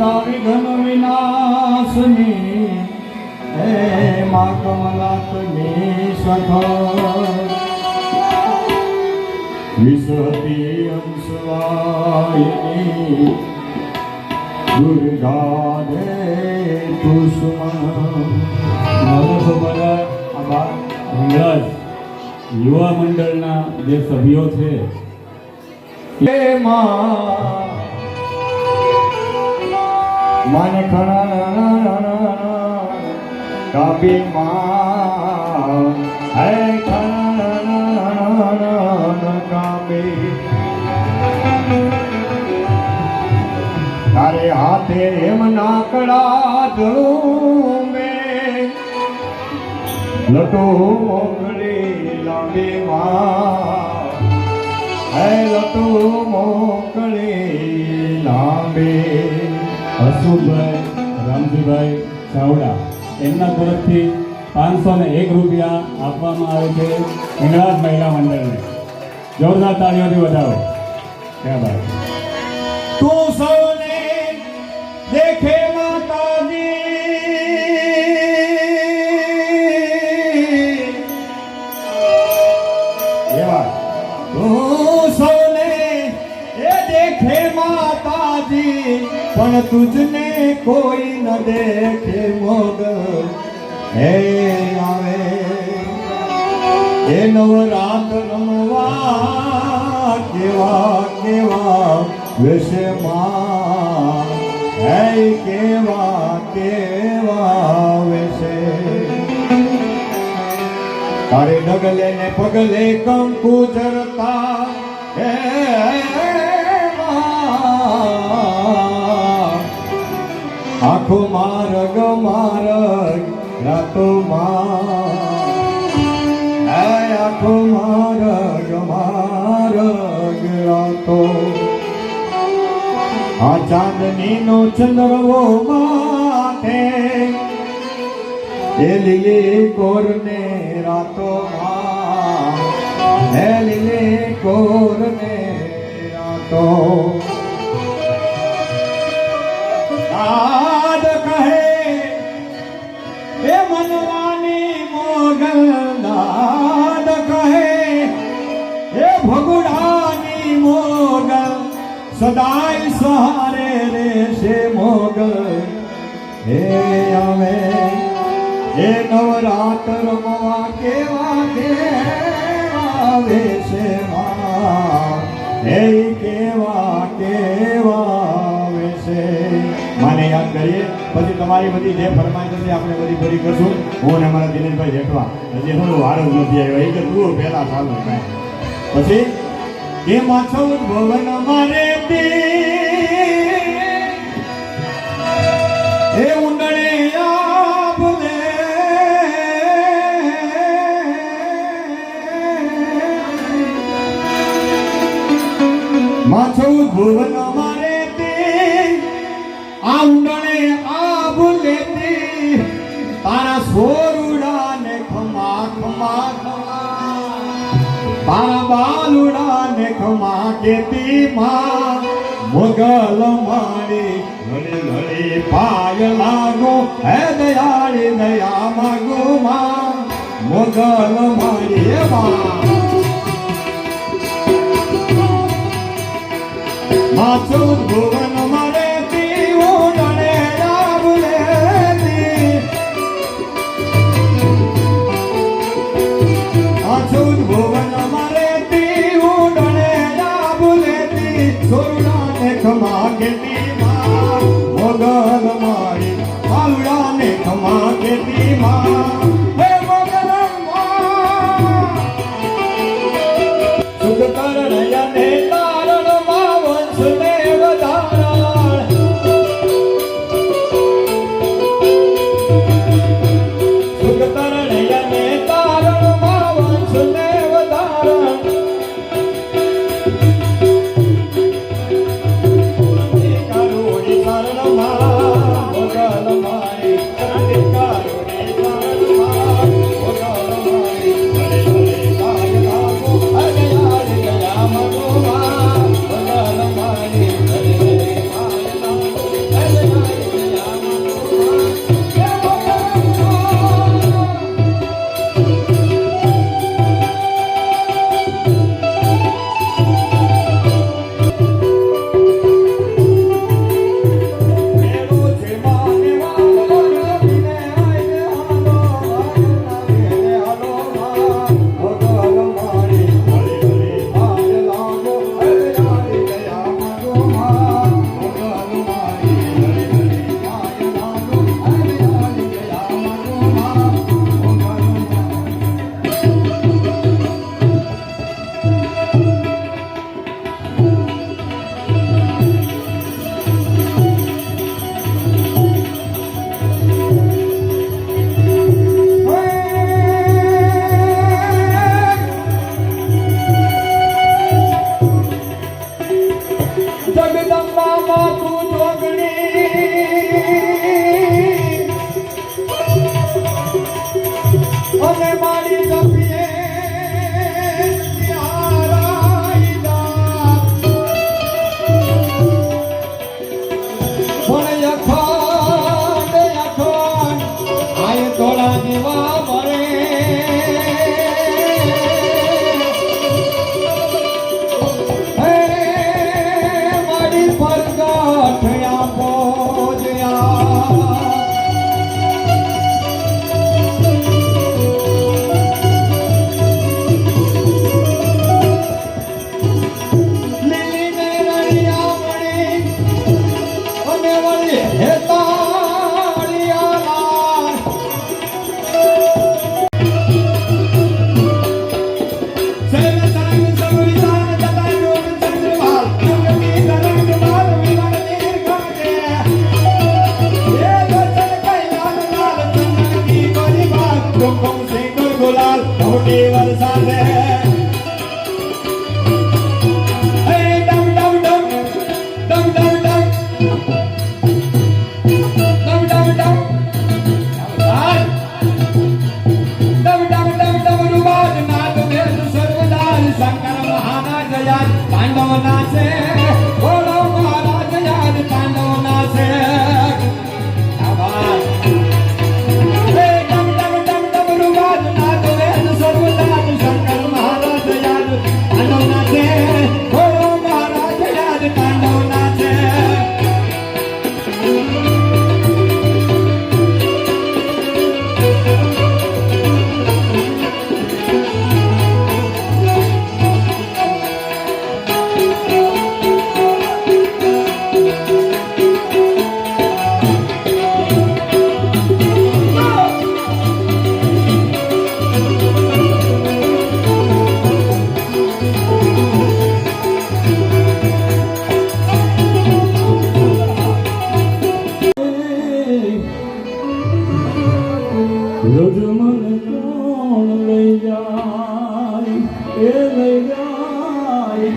માતા વિઘ્ન વિનાશની હે મા કમલાતની સખા વિસતી અંશવાયિની દુર્ગા દે તુષ્મા હિંગળાજ યુવા મંડળના જે સભ્યો છે હે માન ખણા કાબી માં હે ખણા કાબી તારે હાથે એમ નાકડા ધરું મેં લટો મોકળી લાંબી માં હે લટો મોકળી લાંબી હસુભાઈ રામજીભાઈ ચાવડા એમના તરફથી 501 રૂપિયા આપવામાં આવે છે હિંગળાજ મહિલા મંડળને જોરદાર તાળીઓથી વધાવો ક્યાં બાત તું સૌને દેખે માતાજી એવા તું સૌને એ દેખે માતાજી પણ તુજને કોઈ ન દેખે મોગલ હે આવે એ નવરાત રમવા કેવા કેવા વિશે માં હે કેવા કેવા વિશે તારે ડગલે ને પગલે કંકુ જરતા હે આખો માર્ગ માર્ગ રાતો માં આખો માર્ગ માર્ગ રાતો આ ચાંદની નો ચંદ્રવો માથે એ લીલી કોર ને રાતો માં હે લીલી કોર ને રાતો આદ કહે એ મનવાની મોગલ નાદ કહે એ ભગુડાની મોગલ સદાય સહારે રહેશે મોગલ હે આવે એ નવરાત રમવા કેવા કેવા વેશે માં હે કેવા કેવા વેશે માને યાદ કરીએ પછી તમારી બધી જે ફરમાઈશ છે આપણે બધી પૂરી કરશું હું ને અમારા દિનેશભાઈ જેઠવા હજી થોડું વાર જ નથી આવ્યો એ કે તું પહેલા ચાલુ પછી એ માછો ભવન મારે એ ઉંડળે આપને માછો ભવન મારે આ ઉંડળે આબ લેતી તારા સોરુડા ને ખમા ખમા ખમા તારા બાલુડા ને ખમા કેતી માં મોગલ માડી ઘડી ઘડી પાય લાગો હે દયાળી દયા માગો માં મોગલ માડી માછો ભુવન મારે ઉડણે આવલે માછો ભુવન મારે ઉડણે આવલે સોરુડા ને ખમા કેતી માં મોગલ મારી પાલુડા ને ખમા કેતી માં હે મોગલ માં સુખ કરણયા ને તારણ માં વંશ ને વધારણ સુખ કરણયા ને તારણ માં વંશ ને વધારણ કરુણી શરણ માં મોગલ મારી કરુણી શરણ ડમ ડમ ડમ ડમ ડમ ડમ ડમરુવાજ નાદ વેદ સર્વદાર શંકર મહારાજ યાદ પાંડવ નાચે બોલો મહારાજ યાદ પાંડવ નાચે આભાર હે ડમ ડમ ડમ ડમરુવાજ નાદ વેદ સર્વદાર શંકર મહારાજ યાદ પાંડવ નાચે બોલો મહારાજ યાદ પાંડવ નાચે રોજ મને કોણ લઈ જાય એ લઈ જાય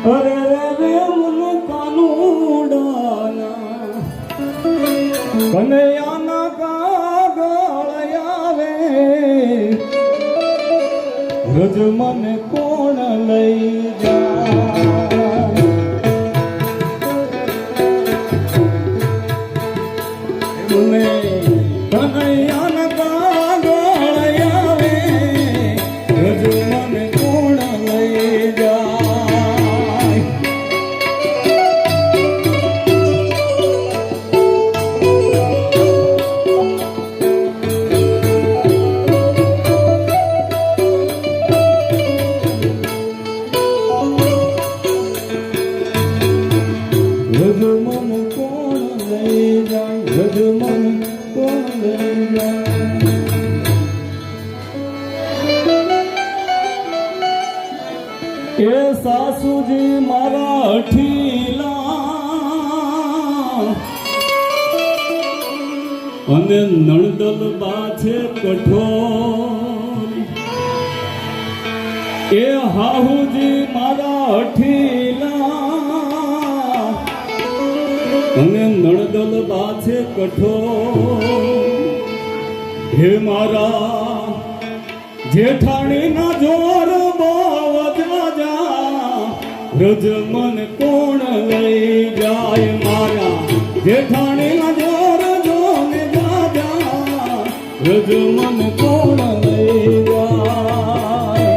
અરે રે મને કાનુડાના કનૈયાના કાગળ આવે રોજ મને કોણ લઈ જાય મને કનૈયાના કાગળ આવે રોજ મને કોણ લઈ જાય રોજ મને કોણ લઈ જાય રોજ મને કોણ લઈ જાય એ સાસુજી મારા ઠીલા અને નણદલ બા છે કઠોર એ હાહુજી મારા ઠીલા અને નણદલ બા છે કઠોર હે મારા જેઠાણીના જોર બહુ જાજા રજ મન કોણ લઈ જાય મારા જેઠાણીના જોર જોને જાજા રજ મન કોણ લઈ જાય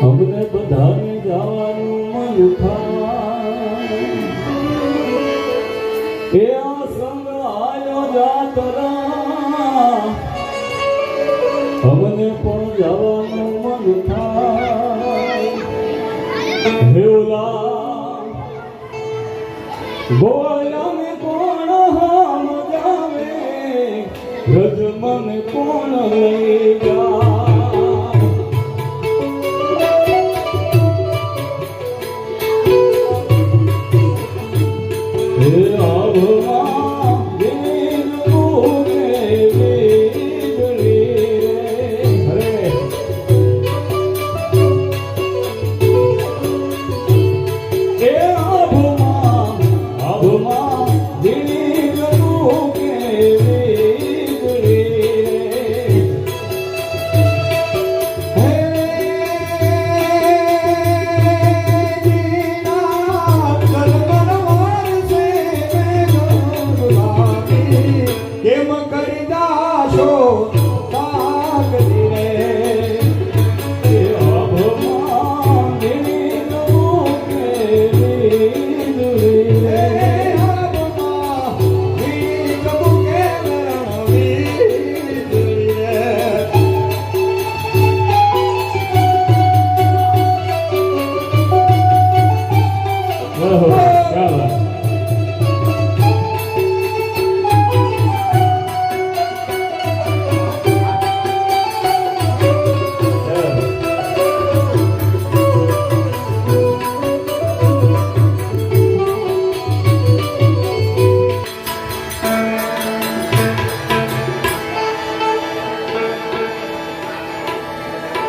અમને બધાને જવાનું મન થાય એ આ સંગ આયો જાતરા અમને પણ જવાનું મન થાય હેવલા ગોળાને કોણ હામ જાવે રજ મને કોણ લઈ જાય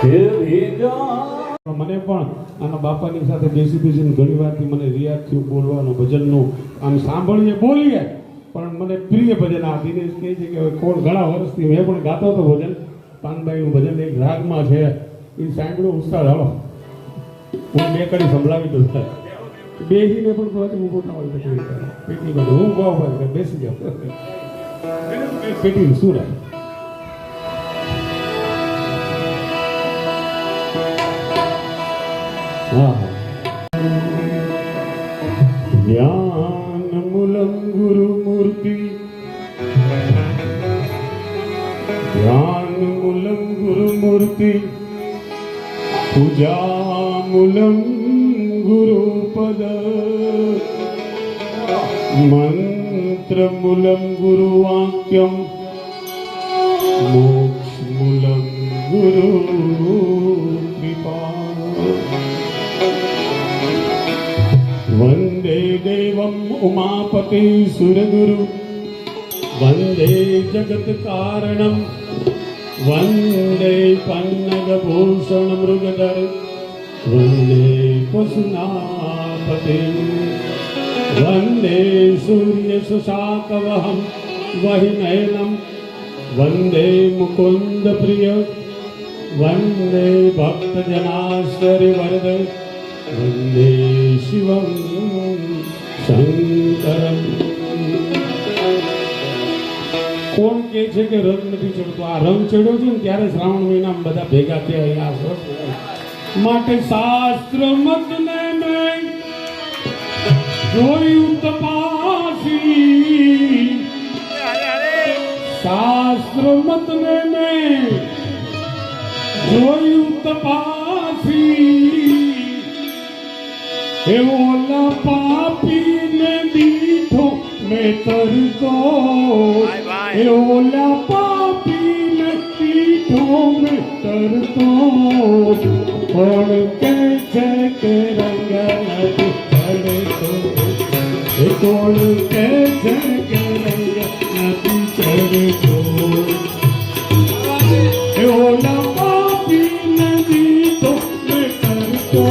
હે ભેજા મને પણ આના બાપાની સાથે બેસીને ઘણી વારથી મને રિયાઝ થયું બોલવાનું ભજનનું આમ સાંભળીએ બોલીએ પણ મને પ્રિય ભજન આ દિનેશ કહે છે કે હવે કોણ ઘણા વર્ષથી મેં પણ ગાતો હતો ભજન પાનબાઈનું ભજન એક રાગમાં છે એ સાંભળ્યું ઉસ્તાદ હાલો હું બે કડી સંભળાવી દઉં બેસીને પણ કહું હું પોતા હોય પેટી બધું હું ગાવ બેસી જાઉં પેટી શું રહે ज्ञान मूलम गुरु मूर्ति ज्ञान मूलम गुरु मूर्ति पूजा मूलम गुरु पद मंत्र मूलम गुरु वाक्यम मोक्ष मूलम गुरु कृपा वंदे देवम उमापति सुरगुरु वंदे जगत कारणम वंदे पन्नगभूषण मृगधर वंदे पशुनापति वंदे सूर्य सुशाकवहम वहिनयनम वंदे मुकुंद प्रिय वंदे भक्त जनाश्चर्य वरद वंदे शिवम शंकरम કોણ કહે છે કે રંગ નથી ચડતો આ રંગ ચડ્યો છે ને ત્યારે શ્રાવણ મહિનામાં બધા ભેગા થયા અહીંયા સરસ માટે શાસ્ત્ર મત ને મેં જોયું તપાસી શાસ્ત્ર મત ને મેં જોયું તપાસી એ ઓલા પાપી ને દીઠો મેં તરતો એ ઓલા પાપી ને દીઠો મેં તરતો કોણ કે છે કે રંગ નથી ચડતો એ કોણ કે છે કે રંગ નથી ચડતો એ ઓલા પાપી ને દીઠો મેં તરતો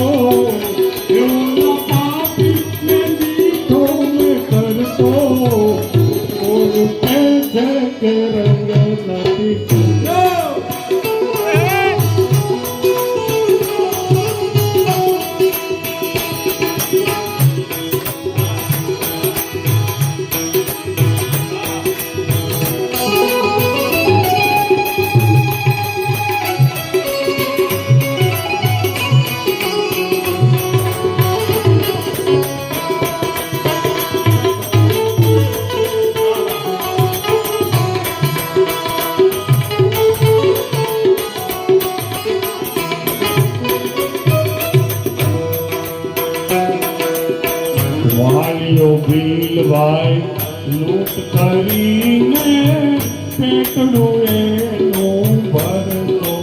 વાલીઓ ભીલભાઈ લૂંટ કરીને પેટનું એનું ભરતો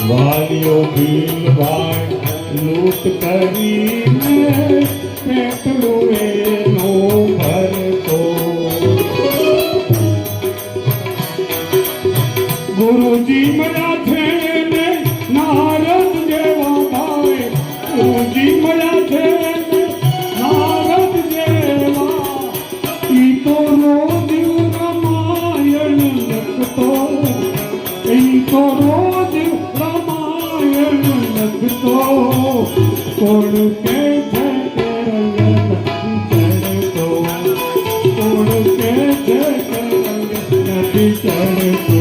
વાલીઓ ભીલભાઈ લૂંટ કરીને પેટનું એનું ભરતો ગુરુજી મળ્યા છે ને નારદ જેવા ભાઈ ગુરુજી મળ્યા છે રોજ રામાયણ લખતો કોણ કે છે કે રંગ નથી ચડતો કોણ કે છે કે રંગ નથી ચડતો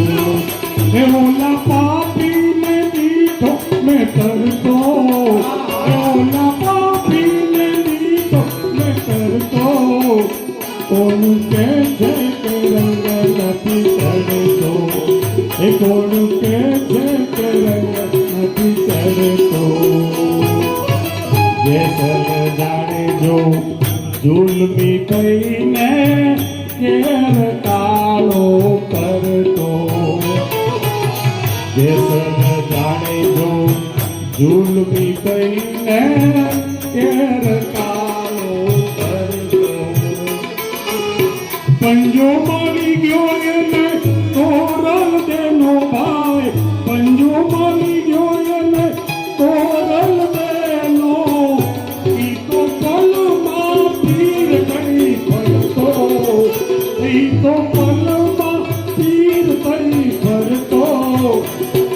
એ ઓલા પાપી ને દીઠો મેં કરતો એ ઓલા પાપી ને દીઠો મેં કરતો કોણ કે છે કે રંગ નથી ચડતો એ કોણ કે છે કે રંગ નથી ચડતો જેસલ જાણે જો જુલમી કહીને કેર કાળો કરતો જેસલ જાણે જો જુલમી કહીને કેર કાળો કરતો પંજો મારી ગયો એને તોરણ દેનો ભાઈ પંજો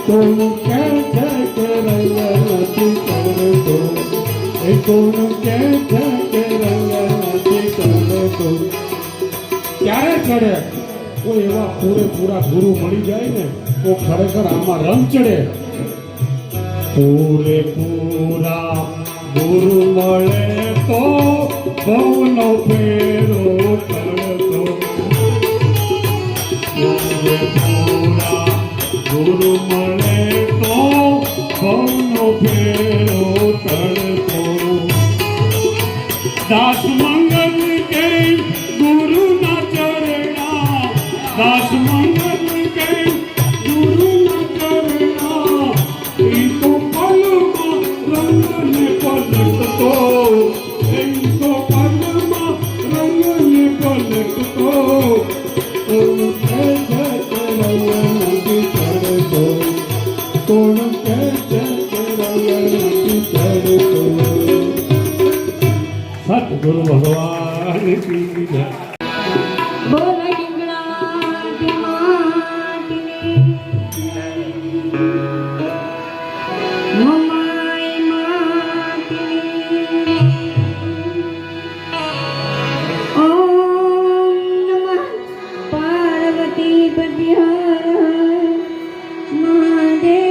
કોણ કહે છે કે રંગ નથી ચડતો, એ કોણ કહે છે કે રંગ નથી ચડતો. ક્યારે ચડે? કોઈ એવા પૂરેપૂરા ગુરુ મળી જાય ને તો ખરેખર આમાં રંગ ચડે. પૂરેપૂરા ગુરુ મળે તો ભવનો ફેરો ચડતો. પૂરેપૂરા ગુરુ મળે તો ભવનો ફેરો ચડતો. દાસ મંગલ કે ગુરુ ના ચરણા, દાસ મંગલ કે ગુરુ ના ચરણા, ઈ તો પલમાં રંગને પલટતો, ઈ તો પલમાં રંગને પલટતો. કોણ કહે છે કે રંગ નથી ચડતો, કોણ કહે છે કે રંગ નથી ચડતો. સતગુરુ ભગવાન કી જય. બોલ ડીંગણાથી માટીની મમાઈ માટીની. ઓમ નમઃ પાર્વતી પતિ હર મહાદેવ.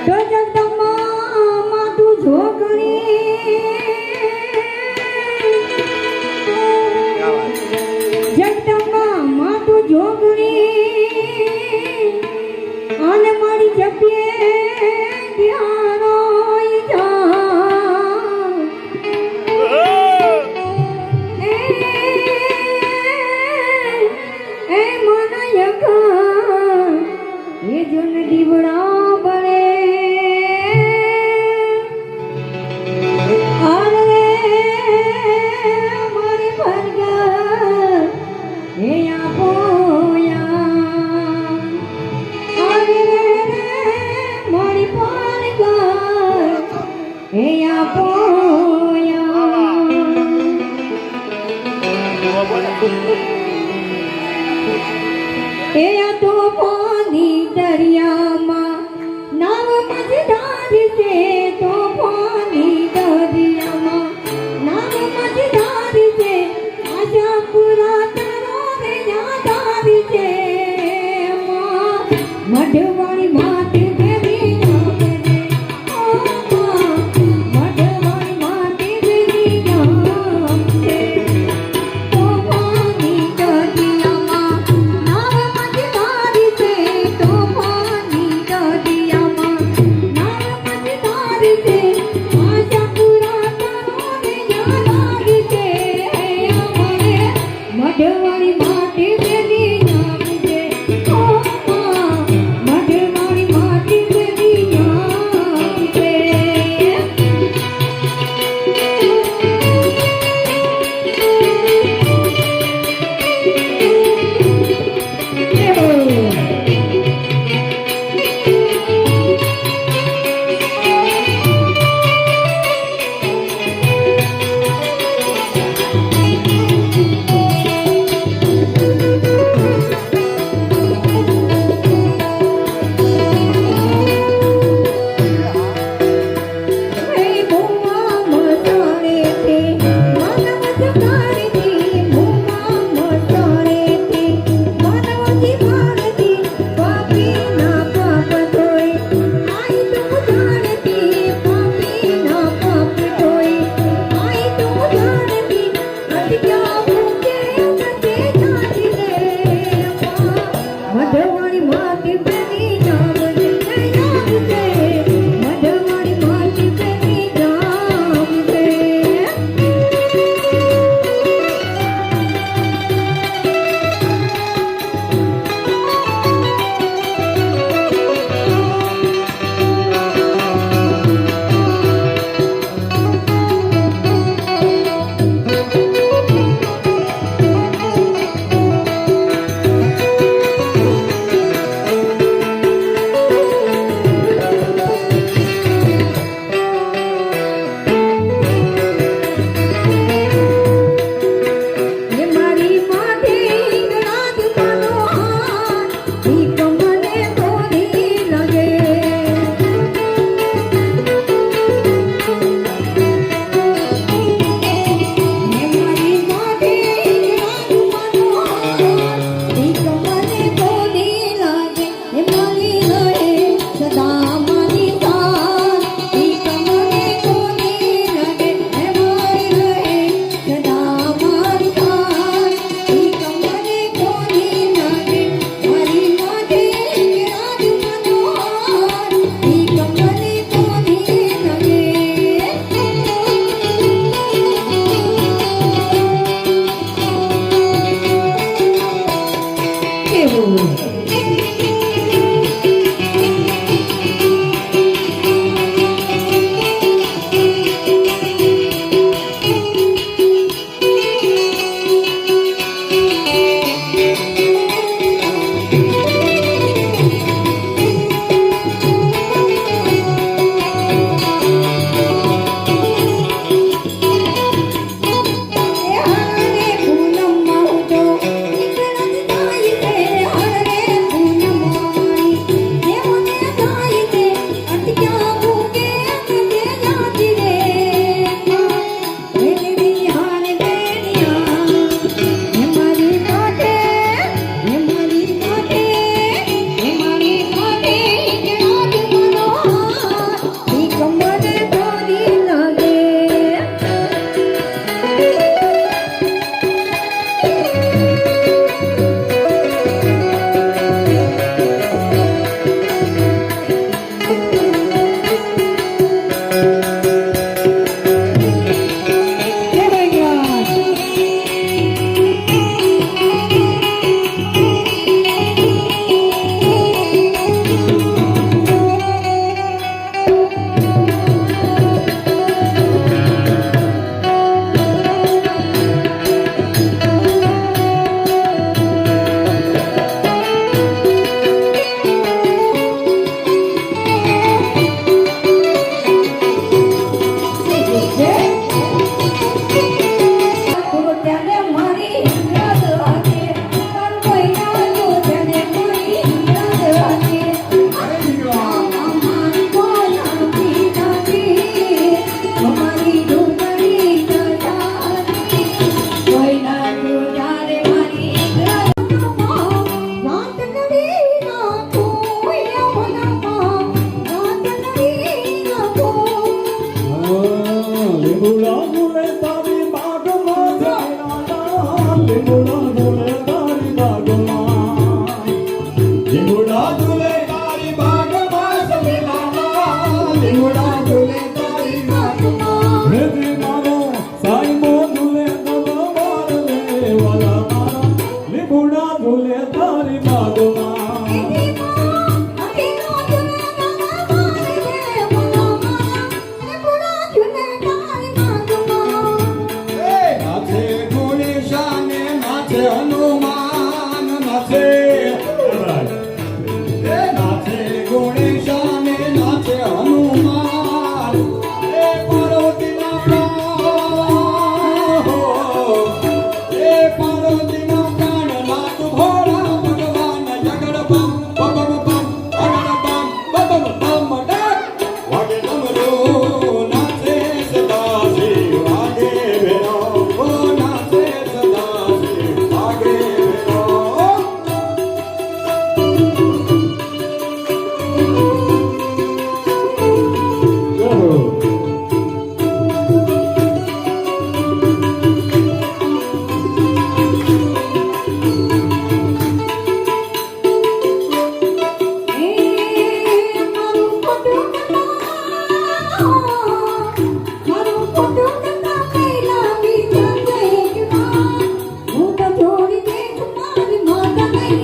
તો જગદંબા માતું જોગણી, જગદંબા માતું જોગણી, અને મારી જપીએ ધ્યાનો એ મનયકા એ જન દીવડા બળે. અરે મારી ભરગા એ આપોયા, અરે મારી ભરગા એ આપોયા. એ તો પાણી દરિયામાં નાવ મજદાર છે, તો પાણી દરિયામાં નાવ મજદાર છે. આશા પૂરા તારો રે યાદ આવી છે. મઢવાળી માત દેવી નામ રે, ઓ મઢવાળી માત દેવી નામ રે. તો પાણી દરિયામાં નાવ મજદાર છે, તો પાણી દરિયામાં નાવ મજદાર છે. આશા પૂરા તારો રે યાદ આવી છે. અમારે મઢવાળી માત દેવી નામ છે, ઓ મઢવાળી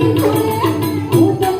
હું તો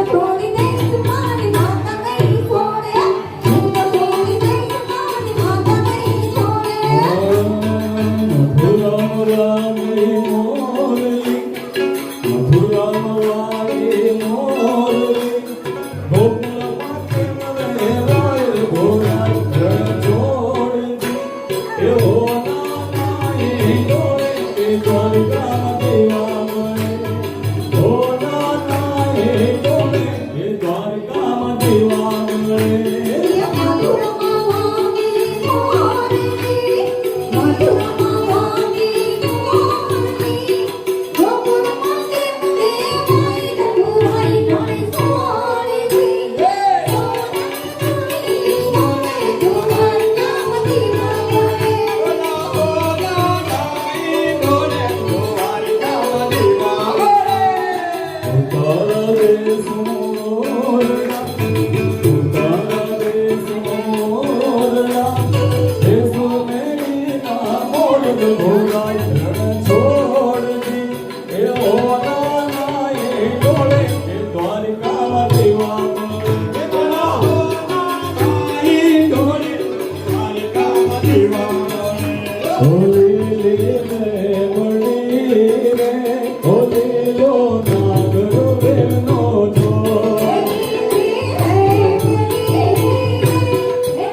છોડી દઈશ મારી મોઢા નહીં છોડે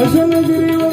અસલ ગિરિવર